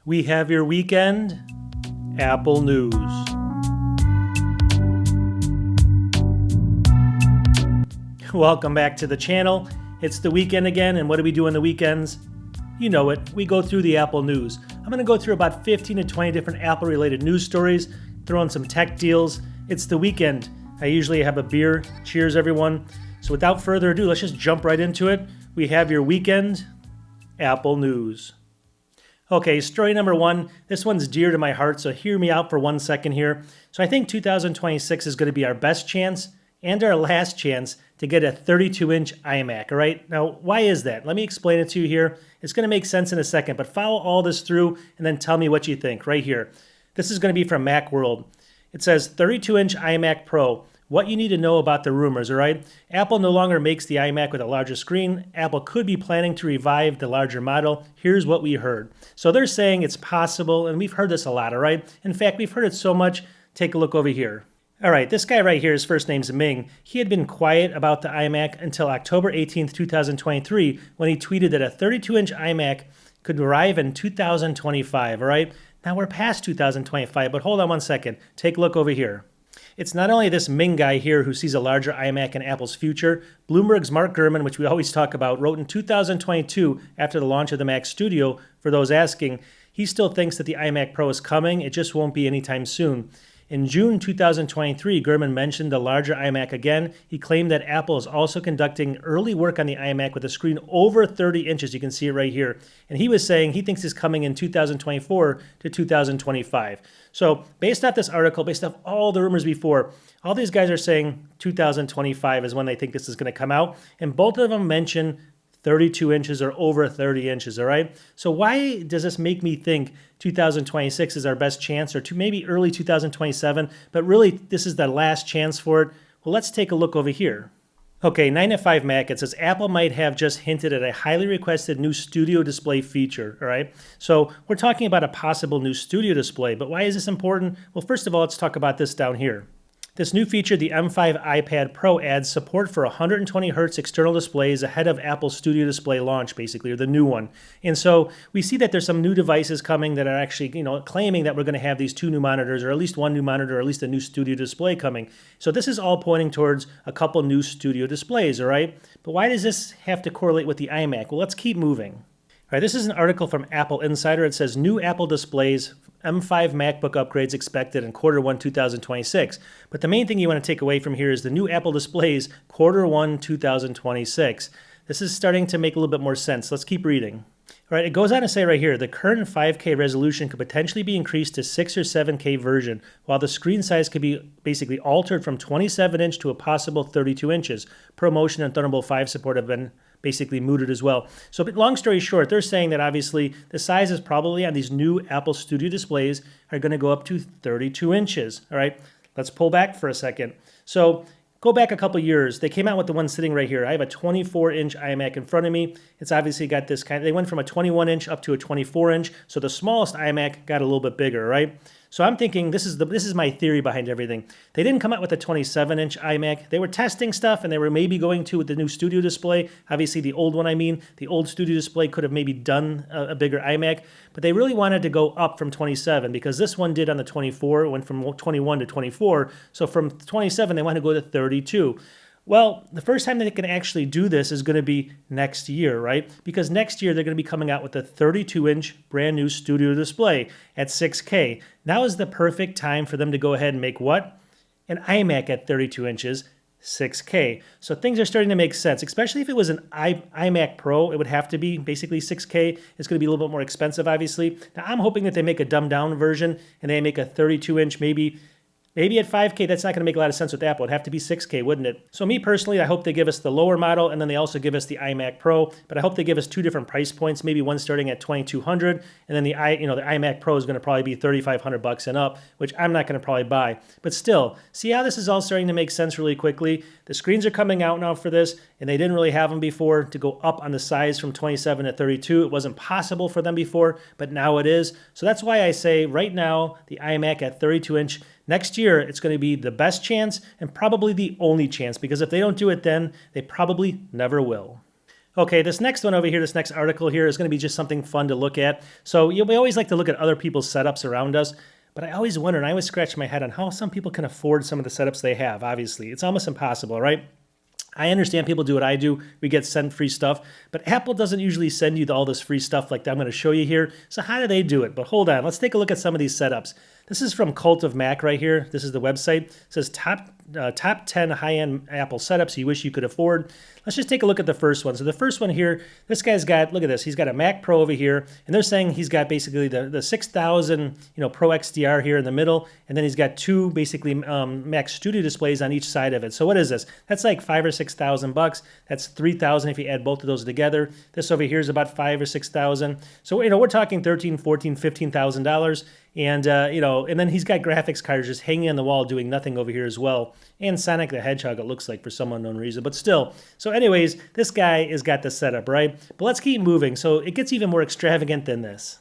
We have your weekend Apple news. Welcome back to the channel. It's the weekend again, and what do we do on the weekends? You know it, we go through the Apple news. I'm going to go through about 15 to 20 different Apple-related news stories, throw in some tech deals. It's the weekend. I usually have a beer. Cheers, everyone. So without further ado, let's just jump right into it. We have your weekend Apple news. Okay, story number one. This one's dear to my heart, so hear me out for 1 second here. So I think 2026 is going to be our best chance and our last chance to get a 32-inch iMac, all right? Now, why is that? Let me explain it to you here. It's going to make sense in a second, but follow all this through and then tell me what you think right here. This is going to be from Macworld. It says 32-inch iMac Pro. What you need to know about the rumors, all right? Apple no longer makes the iMac with a larger screen. Apple could be planning to revive the larger model. Here's what we heard. So they're saying it's possible, and we've heard this a lot, all right? In fact, we've heard it so much. Take a look over here. All right, this guy right here, his first name's Ming. He had been quiet about the iMac until October 18th, 2023, when he tweeted that a 32-inch iMac could arrive in 2025, all right? Now we're past 2025, but hold on 1 second. Take a look over here. It's not only this Ming guy here who sees a larger iMac in Apple's future. Bloomberg's Mark Gurman, which we always talk about, wrote in 2022 after the launch of the Mac Studio, for those asking, he still thinks that the iMac Pro is coming. It just won't be anytime soon. In June 2023, Gurman mentioned the larger iMac again. He claimed that Apple is also conducting early work on the iMac with a screen over 30 inches. You can see it right here. And he was saying he thinks it's coming in 2024 to 2025. So based off this article, based off all the rumors before, all these guys are saying 2025 is when they think this is going to come out. And both of them mention 32 inches or over 30 inches, all right? So why does this make me think 2026 is our best chance, or maybe early 2027, but really this is the last chance for it? Well, let's take a look over here. Okay, 9 to 5 Mac, it says Apple might have just hinted at a highly requested new studio display feature, all right? So we're talking about a possible new studio display, but why is this important? Well, first of all, let's talk about this down here. This new feature, the M5 iPad Pro, adds support for 120 Hz external displays ahead of Apple's Studio Display launch, basically, or the new one. And so we see that there's some new devices coming that are actually, claiming that we're going to have these two new monitors, or at least one new monitor, or at least a new Studio Display coming. So this is all pointing towards a couple new Studio Displays, all right? But why does this have to correlate with the iMac? Well, let's keep moving. All right, this is an article from Apple Insider. It says new Apple displays, M5 MacBook upgrades expected in Q1 2026. But the main thing you want to take away from here is the new Apple displays, Q1 2026. This is starting to make a little bit more sense. Let's keep reading. All right, it goes on to say right here, the current 5K resolution could potentially be increased to 6 or 7K version, while the screen size could be basically altered from 27-inch to a possible 32 inches. ProMotion and Thunderbolt 5 support have been basically mooted as well. So long story short, they're saying that obviously the sizes probably on these new Apple Studio displays are going to go up to 32 inches. All right, let's pull back for a second. So go back a couple years. They came out with the one sitting right here. I have a 24-inch iMac in front of me. It's obviously got this they went from a 21-inch up to a 24-inch. So the smallest iMac got a little bit bigger, right? So I'm thinking this is my theory behind everything. They didn't come out with a 27-inch iMac. They were testing stuff, and they were maybe going to with the new Studio Display. Obviously, the old one, the old Studio Display could have maybe done a bigger iMac, but they really wanted to go up from 27 because this one did on the 24. It went from 21 to 24. So from 27, they want to go to 32. Well, the first time that they can actually do this is going to be next year, right? Because next year they're going to be coming out with a 32-inch brand new Studio Display at 6K. Now is the perfect time for them to go ahead and make what? An iMac at 32 inches, 6K. So things are starting to make sense, especially if it was an iMac Pro. It would have to be basically 6K. It's going to be a little bit more expensive, obviously. Now, I'm hoping that they make a dumbed-down version and they make a 32-inch Maybe at 5K, that's not going to make a lot of sense with Apple. It'd have to be 6K, wouldn't it? So me personally, I hope they give us the lower model, and then they also give us the iMac Pro. But I hope they give us two different price points. Maybe one starting at $2,200, and then the iMac Pro is going to probably be $3,500 and up, which I'm not going to probably buy. But still, see how this is all starting to make sense really quickly. The screens are coming out now for this, and they didn't really have them before to go up on the size from 27 to 32. It wasn't possible for them before, but now it is. So that's why I say right now the iMac at 32-inch. Next year, it's going to be the best chance and probably the only chance, because if they don't do it then, they probably never will. Okay, this next one over here, this next article here is going to be just something fun to look at. So we always like to look at other people's setups around us, but I always wonder, and I always scratch my head on how some people can afford some of the setups they have, obviously. It's almost impossible, right? I understand people do what I do. We get sent free stuff, but Apple doesn't usually send you all this free stuff like I'm going to show you here. So how do they do it? But hold on, let's take a look at some of these setups. This is from Cult of Mac right here. This is the website. It says top 10 high-end Apple setups you wish you could afford. Let's just take a look at the first one. So the first one here, this guy's got, look at this, he's got a Mac Pro over here, and they're saying he's got basically the 6000 Pro XDR here in the middle, and then he's got two basically Mac Studio displays on each side of it. So what is this? That's like $5,000 or $6,000. That's $3,000 if you add both of those together. This over here is about $5,000 or $6,000. So we're talking $13,000, $14,000, $15,000. And, and then he's got graphics cards just hanging on the wall doing nothing over here as well. And Sonic the Hedgehog, it looks like, for some unknown reason. But still. So anyways, this guy has got the setup, right? But let's keep moving. So it gets even more extravagant than this.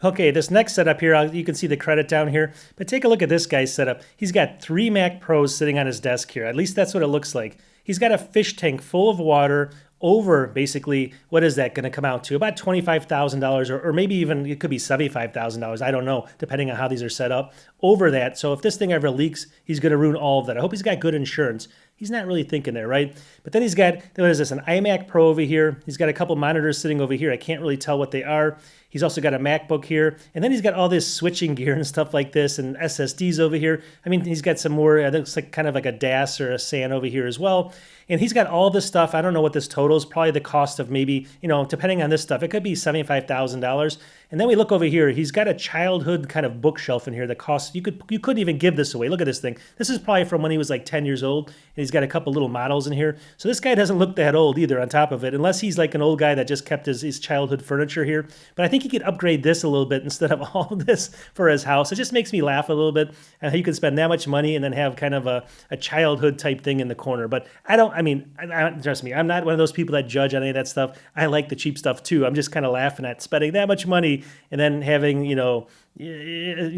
Okay, this next setup here, you can see the credit down here. But take a look at this guy's setup. He's got 3 Mac Pros sitting on his desk here. At least that's what it looks like. He's got a fish tank full of water over basically, what is that going to come out to? About $25,000 or maybe even it could be $75,000. I don't know, depending on how these are set up over that. So if this thing ever leaks, he's going to ruin all of that. I hope he's got good insurance. He's not really thinking there, right? But then he's got, what is this, an iMac Pro over here. He's got a couple monitors sitting over here. I can't really tell what they are. He's also got a MacBook here. And then he's got all this switching gear and stuff like this and SSDs over here. I mean, he's got some more, it looks like kind of like a DAS or a SAN over here as well. And he's got all this stuff. I don't know what this total is. Probably the cost of maybe, depending on this stuff, it could be $75,000. And then we look over here. He's got a childhood kind of bookshelf in here that costs, you couldn't even give this away. Look at this thing. This is probably from when he was like 10 years old. And he's got a couple little models in here. So this guy doesn't look that old either on top of it, unless he's like an old guy that just kept his childhood furniture here. But I think he could upgrade this a little bit instead of all of this for his house. It just makes me laugh a little bit. And how you can spend that much money and then have kind of a childhood type thing in the corner. But trust me, I'm not one of those people that judge on any of that stuff. I like the cheap stuff too. I'm just kind of laughing at spending that much money and then having,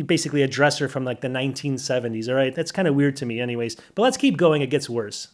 basically a dresser from like the 1970s. All right. That's kind of weird to me anyways, but let's keep going. It gets worse.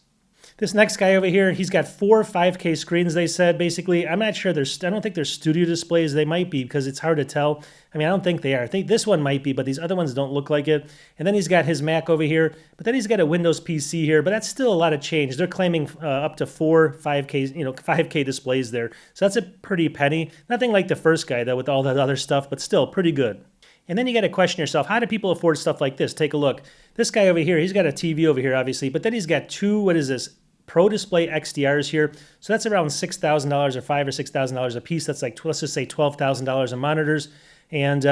This next guy over here, he's got 4 5K screens, they said. Basically, I'm not sure. I don't think they're studio displays. They might be because it's hard to tell. I mean, I don't think they are. I think this one might be, but these other ones don't look like it. And then he's got his Mac over here, but then he's got a Windows PC here, but that's still a lot of change. They're claiming up to 4 5K, 5K displays there. So that's a pretty penny. Nothing like the first guy, though, with all that other stuff, but still pretty good. And then you got to question yourself, how do people afford stuff like this? Take a look. This guy over here, he's got a TV over here, obviously, but then he's got 2, what is this? Pro Display XDRs here. So that's around $6,000 or $5,000 or $6,000 a piece. That's like, let's just say $12,000 in monitors. And,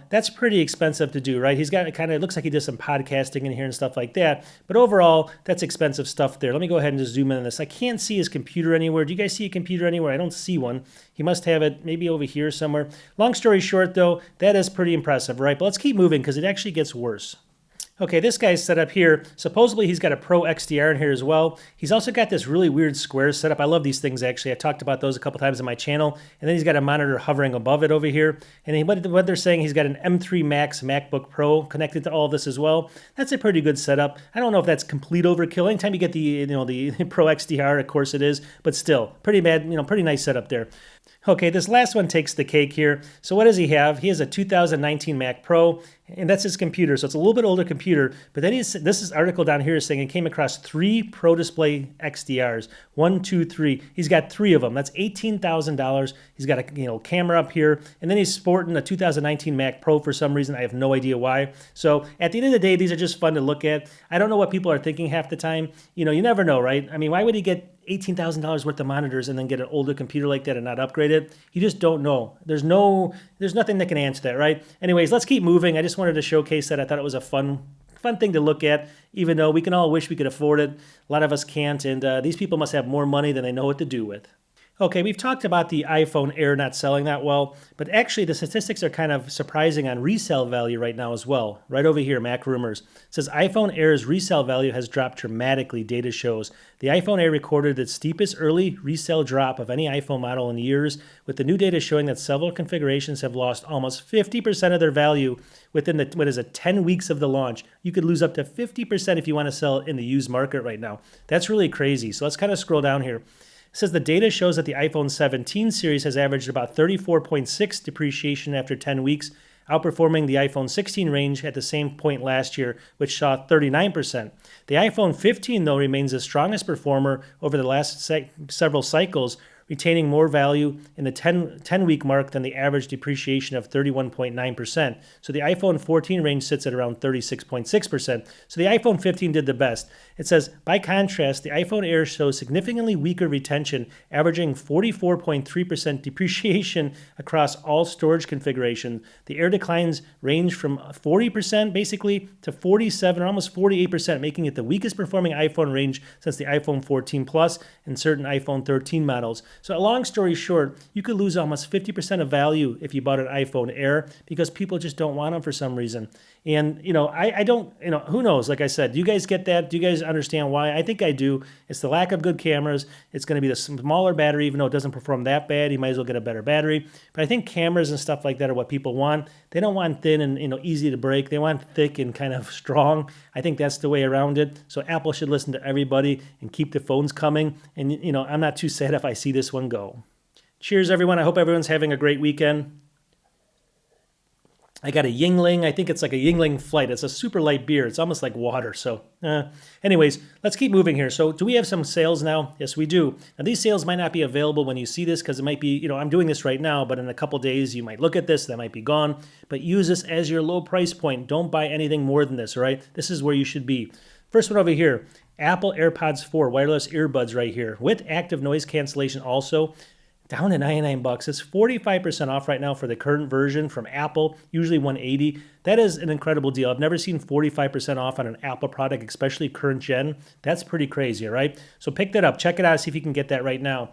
that's pretty expensive to do, right? He's got it looks like he does some podcasting in here and stuff like that. But overall, that's expensive stuff there. Let me go ahead and just zoom in on this. I can't see his computer anywhere. Do you guys see a computer anywhere? I don't see one. He must have it maybe over here somewhere. Long story short, though, that is pretty impressive, right? But let's keep moving because it actually gets worse. Okay, this guy's set up here. Supposedly he's got a Pro XDR in here as well. He's also got this really weird square setup. I love these things actually. I've talked about those a couple times on my channel. And then he's got a monitor hovering above it over here. And what they're saying, he's got an M3 Max MacBook Pro connected to all of this as well. That's a pretty good setup. I don't know if that's complete overkill. Anytime you get the Pro XDR, of course it is, but still pretty nice setup there. Okay, this last one takes the cake here. So what does he have? He has a 2019 Mac Pro, and that's his computer. So it's a little bit older computer, but then this article down here is saying he came across 3 Pro Display XDRs. 1, 2, 3. He's got 3 of them. That's $18,000. He's got a camera up here, and then he's sporting a 2019 Mac Pro for some reason. I have no idea why. So at the end of the day, these are just fun to look at. I don't know what people are thinking half the time. You never know, right? I mean, why would he get $18,000 worth of monitors and then get an older computer like that and not upgrade it? You just don't know. There's nothing that can answer that, right? Anyways, let's keep moving. I just wanted to showcase that. I thought it was a fun thing to look at, even though we can all wish we could afford it. A lot of us can't, and these people must have more money than they know what to do with. Okay, we've talked about the iPhone Air not selling that well, but actually the statistics are kind of surprising on resale value right now as well. Right over here, Mac Rumors. It says iPhone Air's resale value has dropped dramatically, data shows. The iPhone Air recorded its steepest early resale drop of any iPhone model in years, with the new data showing that several configurations have lost almost 50% of their value within 10 weeks of the launch. You could lose up to 50% if you want to sell it in the used market right now. That's really crazy. So let's kind of scroll down here. It says the data shows that the iPhone 17 series has averaged about 34.6 depreciation after 10 weeks, outperforming the iPhone 16 range at the same point last year, which saw 39%. The iPhone 15, though, remains the strongest performer over the last several cycles, retaining more value in the 10-week mark than the average depreciation of 31.9%. So the iPhone 14 range sits at around 36.6%. So the iPhone 15 did the best. It says, by contrast, the iPhone Air shows significantly weaker retention, averaging 44.3% depreciation across all storage configurations. The Air declines range from 40% basically to 47 or almost 48%, making it the weakest performing iPhone range since the iPhone 14 Plus and certain iPhone 13 models. So a long story short, you could lose almost 50% of value if you bought an iPhone Air because people just don't want them for some reason. And, I don't, who knows? Like I said, do you guys get that? Do you guys understand why? I think I do. It's the lack of good cameras. It's going to be the smaller battery, even though it doesn't perform that bad. You might as well get a better battery. But I think cameras and stuff like that are what people want. They don't want thin and, easy to break. They want thick and kind of strong. I think that's the way around it. So Apple should listen to everybody and keep the phones coming. And, I'm not too sad if I see this one go. Cheers, everyone. I hope everyone's having a great weekend. I got a Yingling. I think it's like a Yingling Flight. It's a super light beer. It's almost like water. So anyways, let's keep moving here. So do we have some sales now? Yes, we do. Now, these sales might not be available when you see this because it might be, I'm doing this right now, but in a couple days, you might look at this. That might be gone. But use this as your low price point. Don't buy anything more than this, all right? This is where you should be. First one over here, Apple AirPods 4 wireless earbuds right here with active noise cancellation also. Down to $99. It's 45% off right now for the current version from Apple, usually $180. That is an incredible deal. I've never seen 45% off on an Apple product, especially current gen. That's pretty crazy, all right? So pick that up. Check it out. See if you can get that right now.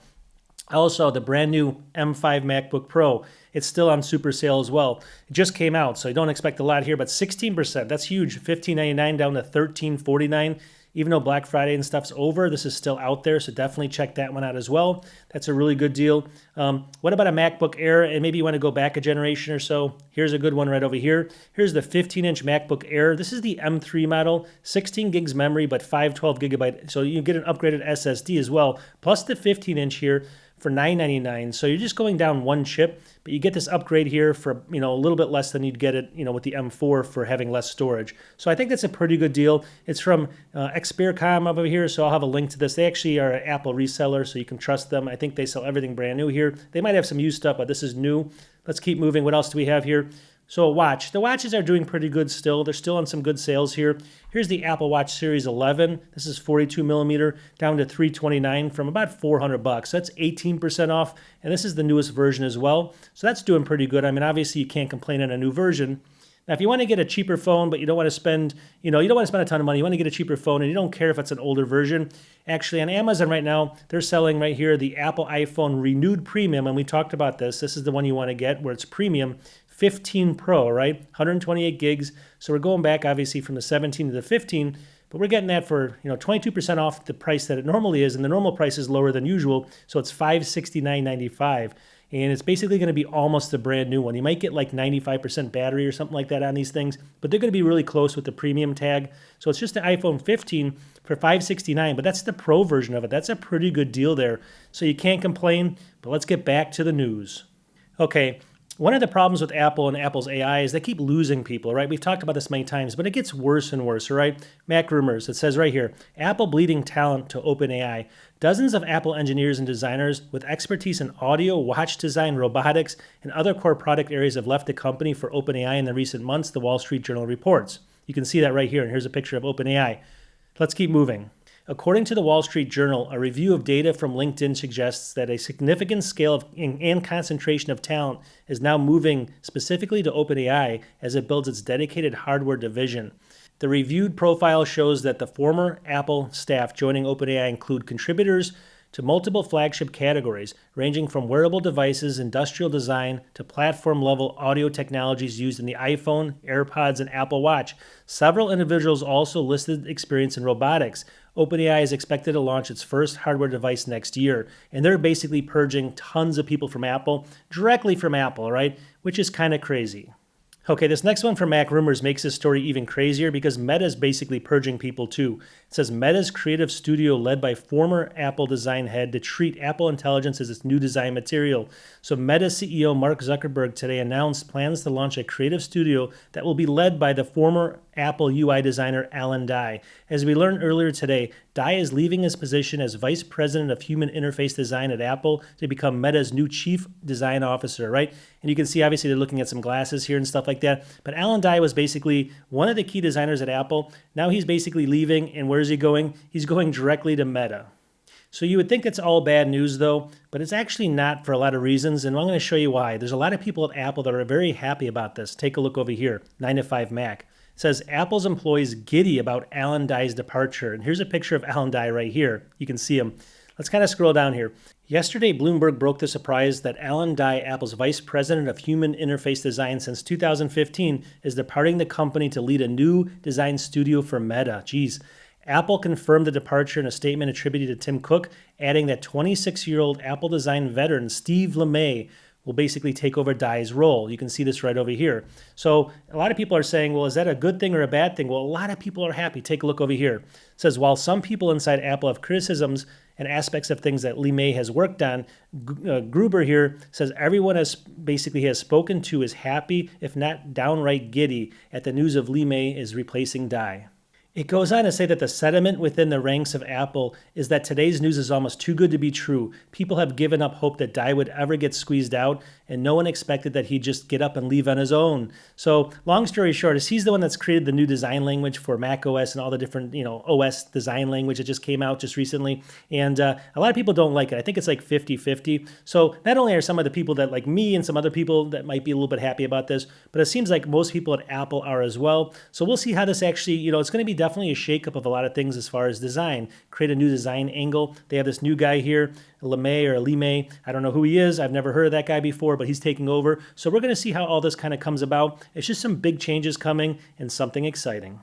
Also, the brand new M5 MacBook Pro. It's still on super sale as well. It just came out, so I don't expect a lot here, but 16%. That's huge. $15.99 down to $13.49. Even though Black Friday and stuff's over, this is still out there, so definitely check that one out as well. That's a really good deal. What about a MacBook Air? And maybe you want to go back a generation or so. Here's a good one right over here. Here's the 15-inch MacBook Air. This is the M3 model, 16 gigs memory, but 512 gigabyte. So you get an upgraded SSD as well, plus the 15-inch here for $999. So you're just going down one chip, but you get this upgrade here for a little bit less than you'd get it with the M4 for having less storage. So I think that's a pretty good deal. It's from Xpericom over here, so I'll have a link to this. They actually are an Apple reseller, so you can trust them. I think they sell everything brand new here. They might have some used stuff, but this is new. Let's keep moving. What else do we have here? So a watch. The watches are doing pretty good still. They're still on some good sales here. Here's the Apple Watch Series 11. This is 42 millimeter down to $329 from about $400. That's 18% off, and this is the newest version as well. So that's doing pretty good. I mean, obviously you can't complain on a new version. Now, if you want to get a cheaper phone, but you don't want to spend, you don't want to spend a ton of money, you want to get a cheaper phone, and you don't care if it's an older version. Actually, on Amazon right now, they're selling right here the Apple iPhone Renewed Premium, and we talked about this. This is the one you want to get where it's premium. 15 Pro, right? 128 gigs. So we're going back, obviously, from the 17 to the 15, but we're getting that for 22% off the price that it normally is, and the normal price is lower than usual, so it's $569.95. And it's basically going to be almost a brand new one. You might get like 95% battery or something like that on these things, but they're going to be really close with the premium tag. So it's just the iPhone 15 for $569, but that's the Pro version of it. That's a pretty good deal there. So you can't complain, but let's get back to the news. Okay. One of the problems with Apple and Apple's AI is they keep losing people, right? We've talked about this many times, but it gets worse and worse, right? Mac rumors, it says right here, Apple bleeding talent to OpenAI. Dozens of Apple engineers and designers with expertise in audio, watch design, robotics, and other core product areas have left the company for OpenAI in the recent months, the Wall Street Journal reports. You can see that right here, and here's a picture of OpenAI. Let's keep moving. According to the Wall Street Journal, a review of data from LinkedIn suggests that a significant scale and concentration of talent is now moving specifically to OpenAI as it builds its dedicated hardware division. The reviewed profile shows that the former Apple staff joining OpenAI include contributors to multiple flagship categories, ranging from wearable devices, industrial design, to platform-level audio technologies used in the iPhone, AirPods, and Apple Watch. Several individuals also listed experience in robotics. OpenAI is expected to launch its first hardware device next year, and they're basically purging tons of people from Apple, directly from Apple, right? Which is kind of crazy. Okay, this next one from Mac Rumors makes this story even crazier because Meta is basically purging people too. It says Meta's creative studio led by former Apple design head to treat Apple Intelligence as its new design material. So Meta CEO Mark Zuckerberg today announced plans to launch a creative studio that will be led by the former Apple UI designer Alan Dye. As we learned earlier today, Dye is leaving his position as Vice President of Human Interface Design at Apple to become Meta's new Chief Design Officer, right? And you can see, obviously, they're looking at some glasses here and stuff like that. But Alan Dye was basically one of the key designers at Apple. Now he's basically leaving, and where is he going? He's going directly to Meta. So you would think it's all bad news, though, but it's actually not for a lot of reasons, and I'm going to show you why. There's a lot of people at Apple that are very happy about this. Take a look over here, 9 to 5 Mac. It says Apple's employees giddy about Alan Dye's departure. And here's a picture of Alan Dye right here. You can see him. Let's kind of scroll down here. Yesterday, Bloomberg broke the surprise that Alan Dye, Apple's Vice President of Human Interface Design since 2015, is departing the company to lead a new design studio for Meta. Geez. Apple confirmed the departure in a statement attributed to Tim Cook, adding that 26-year-old Apple design veteran Steve LeMay will basically take over Dye's role. You can see this right over here. So a lot of people are saying, well, is that a good thing or a bad thing? Well, a lot of people are happy. Take a look over here. It says, while some people inside Apple have criticisms and aspects of things that LeMay has worked on, Gruber here says everyone has spoken to is happy, if not downright giddy, at the news of LeMay is replacing Dye. It goes on to say that the sentiment within the ranks of Apple is that today's news is almost too good to be true. People have given up hope that Dye would ever get squeezed out, and no one expected that he'd just get up and leave on his own. So long story short is he's the one that's created the new design language for Mac OS and all the different, OS design language that just came out just recently. And a lot of people don't like it. I think it's like 50-50. So not only are some of the people that like me and some other people that might be a little bit happy about this, but it seems like most people at Apple are as well. So we'll see how this actually, it's going to be definitely a shakeup of a lot of things as far as design. Create a new design angle. They have this new guy here, LeMay. I don't know who he is. I've never heard of that guy before, but he's taking over. So we're going to see how all this kind of comes about. It's just some big changes coming and something exciting.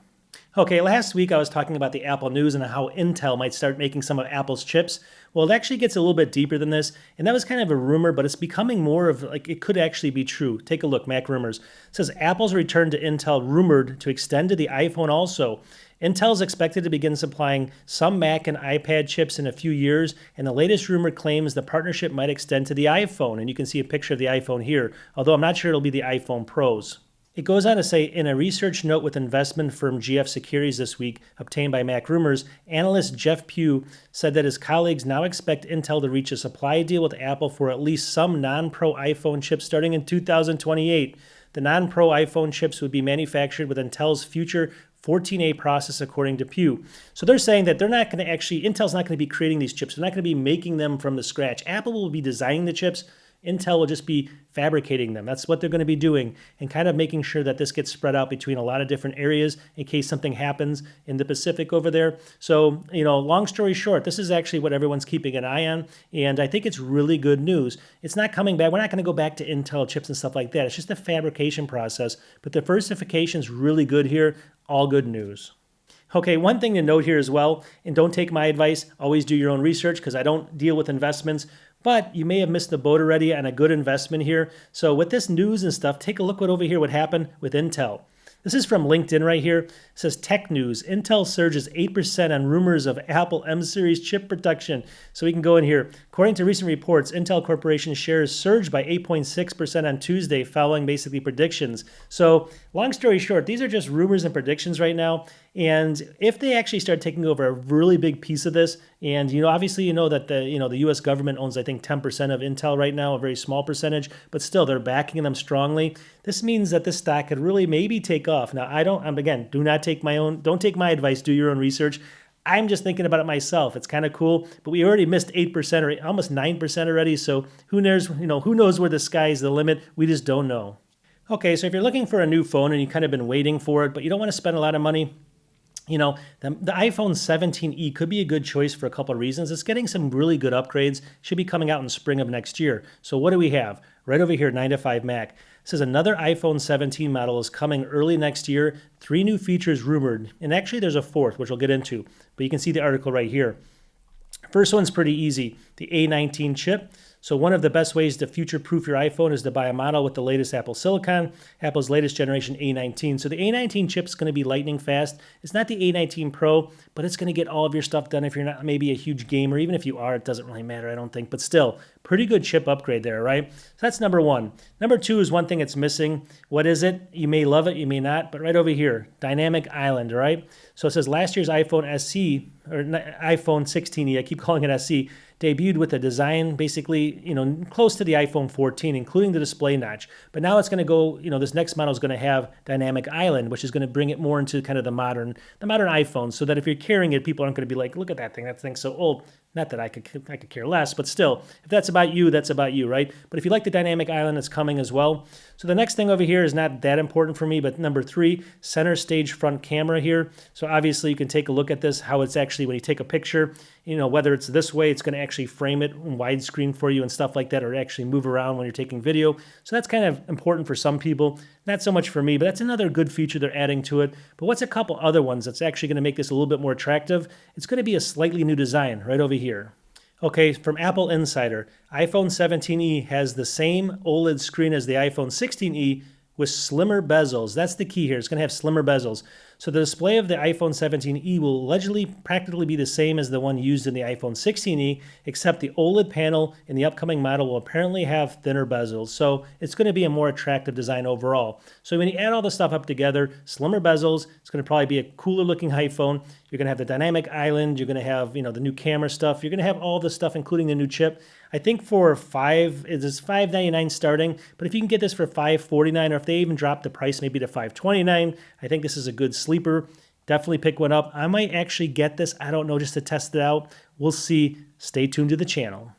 Okay, last week I was talking about the Apple news and how Intel might start making some of Apple's chips. Well, it actually gets a little bit deeper than this, and that was kind of a rumor, but it's becoming more of like it could actually be true. Take a look, Mac Rumors. It says Apple's return to Intel rumored to extend to the iPhone also. Intel is expected to begin supplying some Mac and iPad chips in a few years, and the latest rumor claims the partnership might extend to the iPhone, and you can see a picture of the iPhone here, although I'm not sure it'll be the iPhone Pros. It goes on to say, in a research note with investment firm GF Securities this week, obtained by Mac Rumors, analyst Jeff Pugh said that his colleagues now expect Intel to reach a supply deal with Apple for at least some non-Pro iPhone chips starting in 2028. The non-Pro iPhone chips would be manufactured with Intel's future 14A process, according to Pugh. So they're saying that they're not going to Intel's not going to be creating these chips. They're not going to be making them from the scratch. Apple will be designing the chips. Intel will just be fabricating them. That's what they're going to be doing and kind of making sure that this gets spread out between a lot of different areas in case something happens in the Pacific over there. So, long story short, this is actually what everyone's keeping an eye on, and I think it's really good news. It's not coming back. We're not going to go back to Intel chips and stuff like that. It's just a fabrication process, but the diversification is really good here. All good news. Okay, one thing to note here as well, and don't take my advice, always do your own research because I don't deal with investments, but you may have missed the boat already on a good investment here. So with this news and stuff, take a look what happened with Intel. This is from LinkedIn right here. It says tech news. Intel surges 8% on rumors of Apple M-series chip production. So we can go in here. According to recent reports, Intel Corporation shares surged by 8.6% on Tuesday following basically predictions. So long story short, these are just rumors and predictions right now. And if they actually start taking over a really big piece of this, and obviously that the U.S. government owns I think 10% of Intel right now, a very small percentage, but still they're backing them strongly. This means that this stock could really maybe take off. Now don't take my advice, do your own research. I'm just thinking about it myself. It's kind of cool, but we already missed 8% or almost 9% already. So who knows? Who knows where the sky's the limit? We just don't know. Okay, so if you're looking for a new phone and you've kind of been waiting for it, but you don't want to spend a lot of money. The iPhone 17e could be a good choice for a couple of reasons. It's getting some really good upgrades. Should be coming out in spring of next year. So what do we have? Right over here, 9 to 5 Mac. It says another iPhone 17 model is coming early next year. 3 new features rumored. And actually there's a 4th, which we'll get into. But you can see the article right here. First one's pretty easy. The A19 chip. So one of the best ways to future-proof your iPhone is to buy a model with the latest Apple Silicon, Apple's latest generation A19. So the A19 chip is going to be lightning fast. It's not the A19 Pro, but it's going to get all of your stuff done if you're not maybe a huge gamer. Even if you are, it doesn't really matter, I don't think. But still, pretty good chip upgrade there, right? So that's number one. Number two is one thing it's missing. What is it? You may love it, you may not, but right over here, Dynamic Island, right? So it says last year's iPhone SE, or iPhone 16e, I keep calling it SE, debuted with a design basically, close to the iPhone 14, including the display notch. But now it's going to go, this next model is going to have Dynamic Island, which is going to bring it more into kind of the modern iPhone, so that if you're carrying it, people aren't going to be like, look at that thing's so old. Not that I could care less, but still, if that's about you, that's about you, right? But if you like the Dynamic Island, it's coming as well. So the next thing over here is not that important for me, but number three, center stage front camera here. So obviously you can take a look at this, how it's actually, when you take a picture, whether it's this way, it's going to actually frame it in widescreen for you and stuff like that, or actually move around when you're taking video. So that's kind of important for some people. Not so much for me, but that's another good feature they're adding to it. But what's a couple other ones that's actually going to make this a little bit more attractive? It's going to be a slightly new design right over here. Okay, from Apple Insider, iPhone 17e has the same OLED screen as the iPhone 16e with slimmer bezels. That's the key here. It's going to have slimmer bezels. So the display of the iPhone 17e will allegedly practically be the same as the one used in the iPhone 16e, except the OLED panel in the upcoming model will apparently have thinner bezels. So it's going to be a more attractive design overall. So when you add all the stuff up together, slimmer bezels, it's going to probably be a cooler looking iPhone. You're going to have the Dynamic Island. You're going to have, the new camera stuff. You're going to have all the stuff, including the new chip. I think for it's $599 starting, but if you can get this for $549, or if they even drop the price maybe to $529, I think this is a good sleeper. Definitely pick one up. I might actually get this. I don't know, just to test it out. We'll see. Stay tuned to the channel.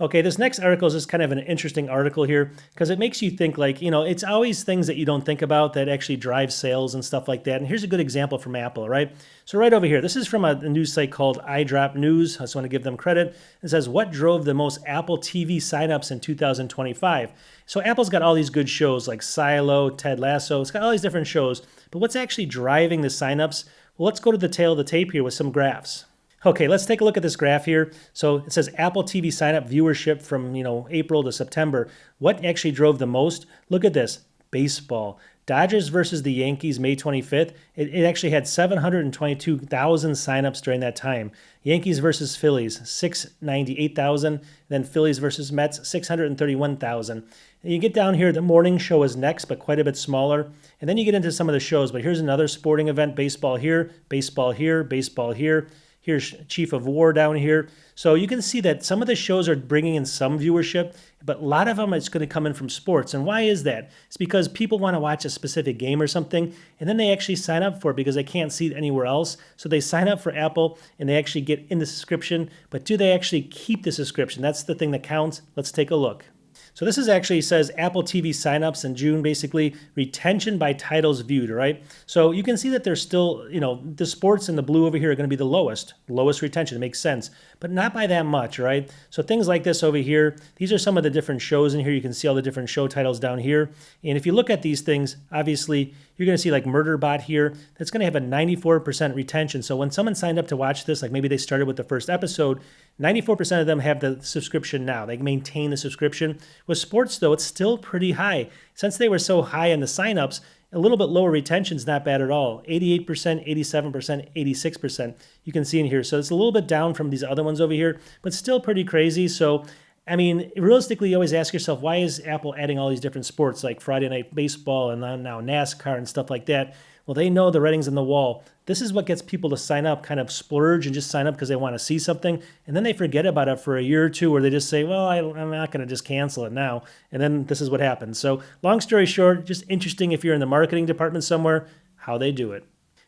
Okay, this next article is just kind of an interesting article here because it makes you think like, it's always things that you don't think about that actually drive sales and stuff like that. And here's a good example from Apple, right? So right over here, this is from a news site called iDrop News. I just want to give them credit. It says, what drove the most Apple TV signups in 2025? So Apple's got all these good shows like Silo, Ted Lasso. It's got all these different shows. But what's actually driving the signups? Well, let's go to the tail of the tape here with some graphs. Okay, let's take a look at this graph here. So it says Apple TV sign-up viewership from, April to September. What actually drove the most? Look at this, baseball. Dodgers versus the Yankees, May 25th. It actually had 722,000 signups during that time. Yankees versus Phillies, 698,000. Then Phillies versus Mets, 631,000. And you get down here, the morning show is next, but quite a bit smaller. And then you get into some of the shows. But here's another sporting event, baseball here, baseball here, baseball here. Here's Chief of War down here. So you can see that some of the shows are bringing in some viewership, but a lot of them it's going to come in from sports. And why is that? It's because people want to watch a specific game or something, and then they actually sign up for it because they can't see it anywhere else. So they sign up for Apple, and they actually get in the subscription. But do they actually keep the subscription? That's the thing that counts. Let's take a look. So this is actually says Apple TV signups in June, basically retention by titles viewed, right? So you can see that there's still, the sports in the blue over here are going to be the lowest retention. It makes sense, but not by that much, right? So things like this over here, these are some of the different shows in here. You can see all the different show titles down here. And if you look at these things, obviously you're going to see like Murderbot here. That's going to have a 94% retention. So when someone signed up to watch this, like maybe they started with the first episode, 94% of them have the subscription now. They maintain the subscription. With sports, though, it's still pretty high. Since they were so high in the signups, a little bit lower retention is not bad at all. 88%, 87%, 86%. You can see in here. So it's a little bit down from these other ones over here, but still pretty crazy. So, I mean, realistically, you always ask yourself, why is Apple adding all these different sports like Friday Night Baseball and now NASCAR and stuff like that? Well, they know the writing's on the wall. This is what gets people to sign up, kind of splurge and just sign up because they want to see something. And then they forget about it for a year or two, or they just say, well, I'm not going to just cancel it now. And then this is what happens. So long story short, just interesting if you're in the marketing department somewhere, how they do it.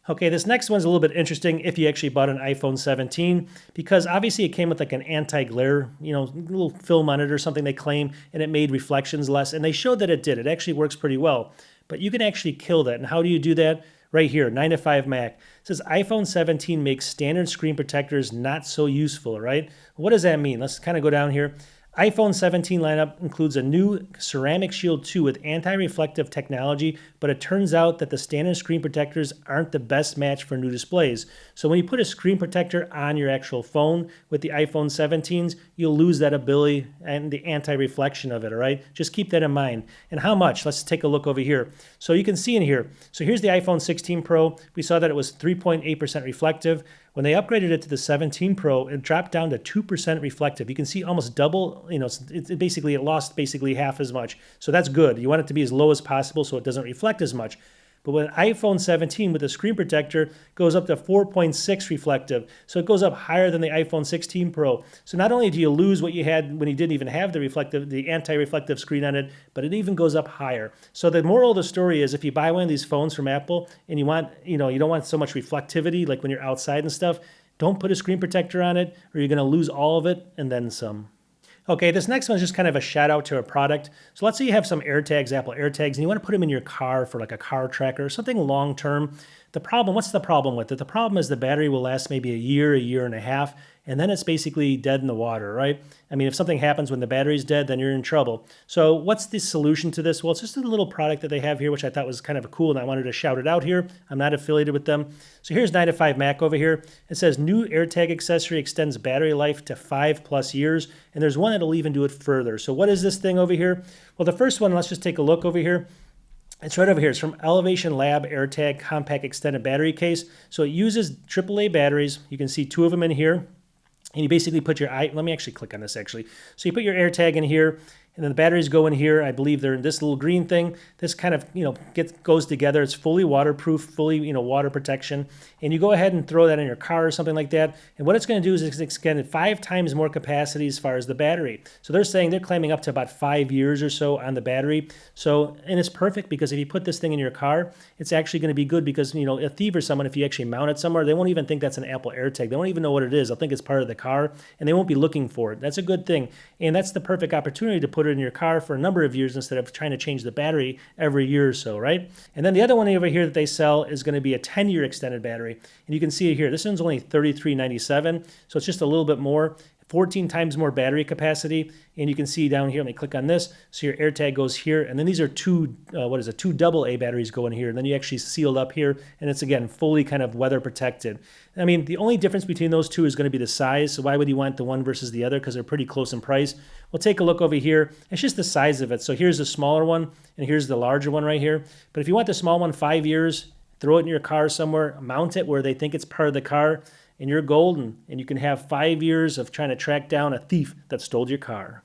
Okay, this next one's a little bit interesting if you actually bought an iPhone 17, because obviously it came with like an anti-glare, little film on it or something they claim, and it made reflections less. And they showed that it did. It actually works pretty well. But you can actually kill that. And how do you do that? Right here, 9 to 5 Mac. It says iPhone 17 makes standard screen protectors not so useful, right? What does that mean? Let's kind of go down here. iPhone 17 lineup includes a new Ceramic Shield 2 with anti-reflective technology, but it turns out that the standard screen protectors aren't the best match for new displays. So when you put a screen protector on your actual phone with the iPhone 17s, you'll lose that ability and the anti-reflection of it, all right? Just keep that in mind. And how much? Let's take a look over here. So you can see in here, so here's the iPhone 16 Pro. We saw that it was 3.8% reflective. When they upgraded it to the 17 Pro, it dropped down to 2% reflective. You can see almost double, it lost basically half as much. So that's good. You want it to be as low as possible so it doesn't reflect as much. But with iPhone 17 with a screen protector goes up to 4.6 reflective. So it goes up higher than the iPhone 16 Pro. So not only do you lose what you had when you didn't even have the anti-reflective screen on it, but it even goes up higher. So the moral of the story is if you buy one of these phones from Apple and you want, you don't want so much reflectivity like when you're outside and stuff, don't put a screen protector on it or you're going to lose all of it and then some. Okay, this next one is just kind of a shout out to a product. So let's say you have some AirTags, Apple AirTags, and you want to put them in your car for like a car tracker or something long term. What's the problem with it? The problem is the battery will last maybe a year and a half, and then it's basically dead in the water, right? I mean, if something happens when the battery's dead, then you're in trouble. So what's the solution to this? Well, it's just a little product that they have here, which I thought was kind of cool, and I wanted to shout it out here. I'm not affiliated with them. So here's 9 to 5 Mac over here. It says new AirTag accessory extends battery life to 5+ years, and there's one that'll even do it further. So what is this thing over here? Well, the first one, let's just take a look over here. It's right over here. It's from Elevation Lab AirTag Compact Extended Battery Case. So it uses AAA batteries. You can see 2 of them in here. And you basically put let me actually click on this actually. So you put your AirTag in here, and then the batteries go in here. I believe they're in this little green thing. This kind of, goes together. It's fully waterproof, fully, water protection. And you go ahead and throw that in your car or something like that. And what it's going to do is it's extend 5 times more capacity as far as the battery. So they're claiming up to about 5 years or so on the battery. So, and it's perfect because if you put this thing in your car, it's actually going to be good because, a thief or someone, if you actually mount it somewhere, they won't even think that's an Apple AirTag. They won't even know what it is. They'll think it's part of the car and they won't be looking for it. That's a good thing. And that's the perfect opportunity to put it in your car for a number of years instead of trying to change the battery every year or so, right? And then the other one over here that they sell is going to be a 10-year extended battery. And you can see it here. This one's only $33.97, so it's just a little bit more. 14 times more battery capacity, and you can see down here, let me click on this, so your AirTag goes here, and then these are two AA batteries go in here, and then you actually seal up here, and it's again fully kind of weather protected. I mean, the only difference between those two is going to be the size, so why would you want the one versus the other? Because they're pretty close in price. We'll take a look over here. It's just the size of it. So here's the smaller one, and here's the larger one right here. But if you want the small one, 5 years, throw it in your car somewhere, mount it where they think it's part of the car, and you're golden, and you can have 5 years of trying to track down a thief that stole your car.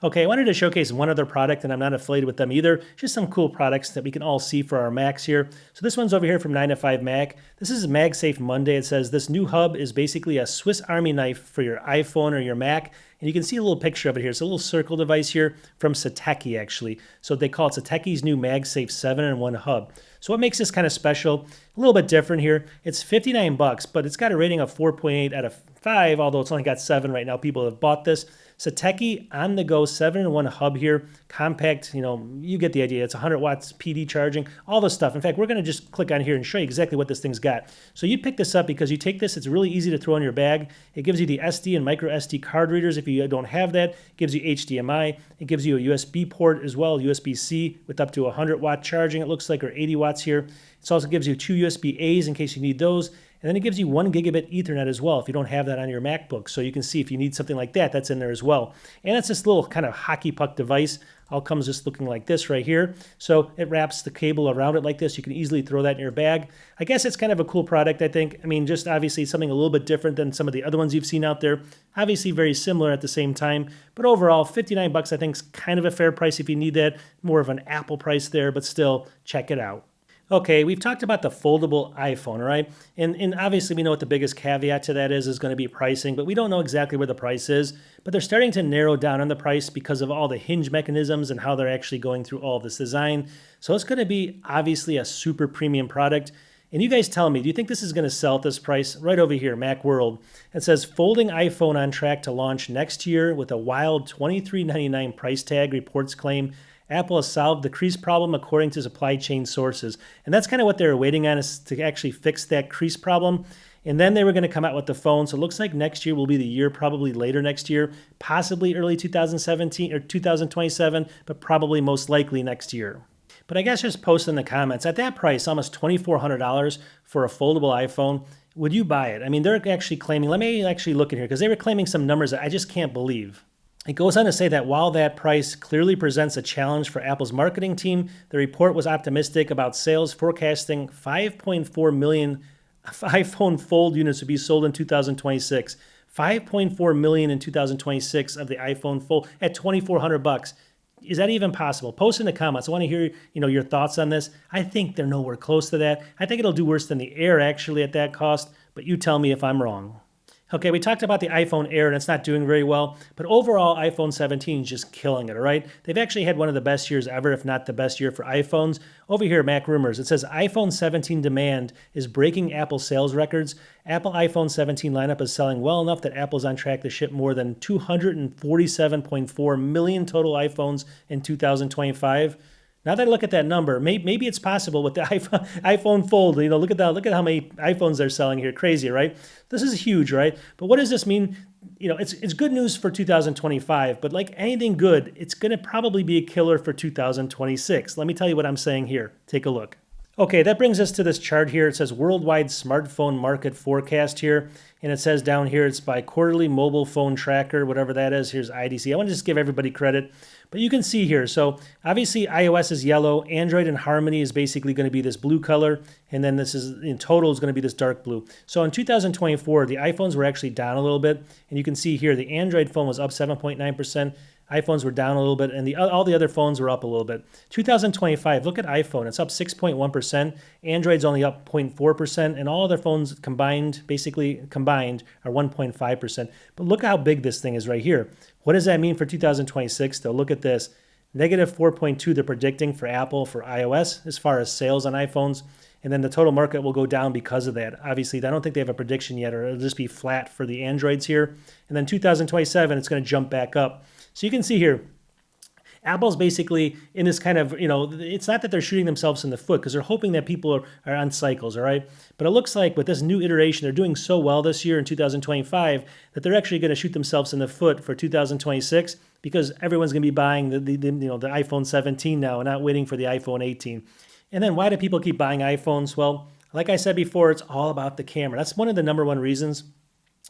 Okay, I wanted to showcase one other product, and I'm not affiliated with them either. Just some cool products that we can all see for our Macs here. So this one's over here from 9 to 5 Mac. This is MagSafe Monday. It says this new hub is basically a Swiss Army knife for your iPhone or your Mac. And you can see a little picture of it here. It's a little circle device here from Satechi, actually. So they call it Satechi's new MagSafe 7-in-1 hub. So what makes this kind of special? A little bit different here. It's $59, but it's got a rating of 4.8 out of 5, although it's only got 7 right now. People have bought this. Satechi on-the-go 7-in-1 hub here, compact, you get the idea. It's 100 watts PD charging, all this stuff. In fact, we're going to just click on here and show you exactly what this thing's got. So you'd pick this up because you take this, it's really easy to throw in your bag. It gives you the SD and micro SD card readers if you don't have that. It gives you HDMI. It gives you a USB port as well, USB-C with up to 100 watt charging, it looks like, or 80 watts here. It also gives you 2 USB-As in case you need those. And then it gives you 1 gigabit Ethernet as well if you don't have that on your MacBook. So you can see if you need something like that, that's in there as well. And it's this little kind of hockey puck device. All comes just looking like this right here. So it wraps the cable around it like this. You can easily throw that in your bag. I guess it's kind of a cool product, I think. I mean, just obviously something a little bit different than some of the other ones you've seen out there. Obviously very similar at the same time. But overall, $59 I think is kind of a fair price if you need that. More of an Apple price there, but still, check it out. Okay, we've talked about the foldable iPhone, right? And obviously we know what the biggest caveat to that is going to be pricing, but we don't know exactly where the price is. But they're starting to narrow down on the price because of all the hinge mechanisms and how they're actually going through all of this design. So it's going to be obviously a super premium product. And you guys tell me, do you think this is going to sell at this price? Right over here, Macworld. It says folding iPhone on track to launch next year with a wild $23.99 price tag, reports claim. Apple has solved the crease problem according to supply chain sources. And that's kind of what they're waiting on, is to actually fix that crease problem. And then they were going to come out with the phone. So it looks like next year will be the year, probably later next year, possibly early 2017 or 2027, but probably most likely next year. But I guess just post in the comments, at that price, almost $2,400 for a foldable iPhone, would you buy it? I mean, they're actually claiming, let me actually look in here, because they were claiming some numbers that I just can't believe. It goes on to say that while that price clearly presents a challenge for Apple's marketing team, the report was optimistic about sales, forecasting 5.4 million iPhone Fold units to be sold in 2026. 5.4 million in 2026 of the iPhone Fold at $2,400. Is that even possible? Post in the comments. I want to hear, your thoughts on this. I think they're nowhere close to that. I think it'll do worse than the Air actually at that cost, but you tell me if I'm wrong. Okay, we talked about the iPhone Air, and it's not doing very well, but overall, iPhone 17 is just killing it, all right? They've actually had one of the best years ever, if not the best year for iPhones. Over here, Mac Rumors, it says iPhone 17 demand is breaking Apple sales records. Apple iPhone 17 lineup is selling well enough that Apple's on track to ship more than 247.4 million total iPhones in 2025. Now that I look at that number, maybe it's possible with the iPhone Fold. Look at how many iPhones they're selling here. Crazy, right? This is huge, right? But what does this mean? It's good news for 2025, but like anything good, it's going to probably be a killer for 2026. Let me tell you what I'm saying here. Take a look. Okay, that brings us to this chart here. It says worldwide smartphone market forecast here. And it says down here, it's by quarterly mobile phone tracker, whatever that is. Here's IDC. I want to just give everybody credit. But you can see here, so obviously iOS is yellow. Android and Harmony is basically going to be this blue color. And then this is, in total, is going to be this dark blue. So in 2024, the iPhones were actually down a little bit. And you can see here, the Android phone was up 7.9%. iPhones were down a little bit, and all the other phones were up a little bit. 2025, look at iPhone. It's up 6.1%. Android's only up 0.4%, and all other phones basically combined, are 1.5%. But look how big this thing is right here. What does that mean for 2026, though? Look at this. Negative 4.2 they're predicting for Apple for iOS as far as sales on iPhones. And then the total market will go down because of that. Obviously, I don't think they have a prediction yet, or it'll just be flat for the Androids here. And then 2027, it's going to jump back up. So you can see here, Apple's basically in this kind of, it's not that they're shooting themselves in the foot because they're hoping that people are on cycles, all right? But it looks like with this new iteration, they're doing so well this year in 2025 that they're actually going to shoot themselves in the foot for 2026 because everyone's going to be buying the iPhone 17 now and not waiting for the iPhone 18. And then why do people keep buying iPhones? Well, like I said before, it's all about the camera. That's one of the number one reasons.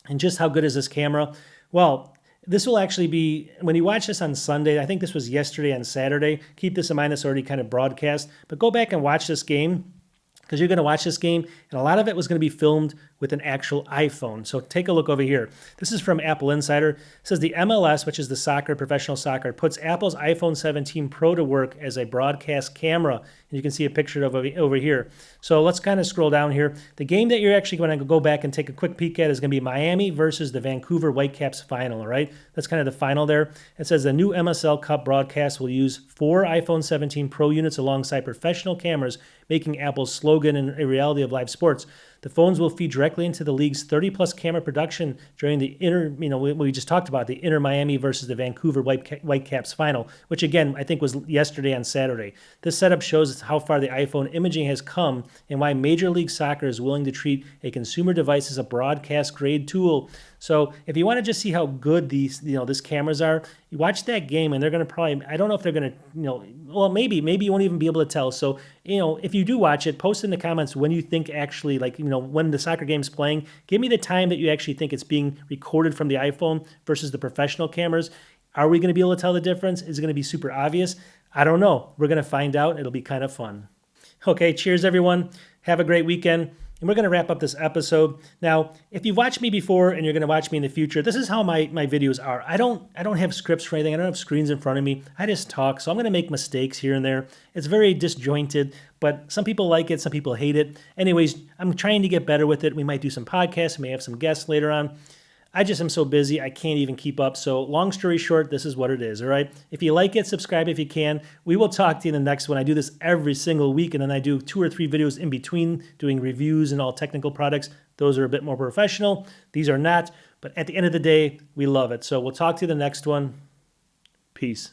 And just how good is this camera? Well, this will actually be, when you watch this on Sunday, I think this was yesterday on Saturday. Keep this in mind, it's already kind of broadcast. But go back and watch this game, because you're going to watch this game, and a lot of it was going to be filmed with an actual iPhone. So take a look over here. This is from Apple Insider. It says the MLS, which is the professional soccer, puts Apple's iPhone 17 Pro to work as a broadcast camera. And you can see a picture of it over here. So let's kind of scroll down here. The game that you're actually going to go back and take a quick peek at is going to be Miami versus the Vancouver Whitecaps final, all right? That's kind of the final there. It says the new MSL Cup broadcast will use 4 iPhone 17 Pro units alongside professional cameras, making Apple's slogan a reality of live sports. The phones will feed directly into the league's 30-plus camera production during the we just talked about, the Inter Miami versus the Vancouver Whitecaps final, which again, I think was yesterday on Saturday. This setup shows how far the iPhone imaging has come and why Major League Soccer is willing to treat a consumer device as a broadcast-grade tool. So if you want to just see how good these cameras are, you watch that game and they're going to probably, I don't know if they're going to, well, maybe you won't even be able to tell. So, if you do watch it, post in the comments when you think actually, when the soccer game's playing, give me the time that you actually think it's being recorded from the iPhone versus the professional cameras. Are we going to be able to tell the difference? Is it going to be super obvious? I don't know. We're going to find out. It'll be kind of fun. Okay, cheers everyone. Have a great weekend. And we're going to wrap up this episode. Now, if you've watched me before and you're going to watch me in the future, this is how my videos are. I don't have scripts for anything. I don't have screens in front of me. I just talk. So I'm going to make mistakes here and there. It's very disjointed, but some people like it. Some people hate it. Anyways, I'm trying to get better with it. We might do some podcasts. We may have some guests later on. I just am so busy, I can't even keep up. So long story short, this is what it is, all right? If you like it, subscribe if you can. We will talk to you in the next one. I do this every single week, and then I do 2 or 3 videos in between doing reviews and all technical products. Those are a bit more professional. These are not. But at the end of the day, we love it. So we'll talk to you in the next one. Peace.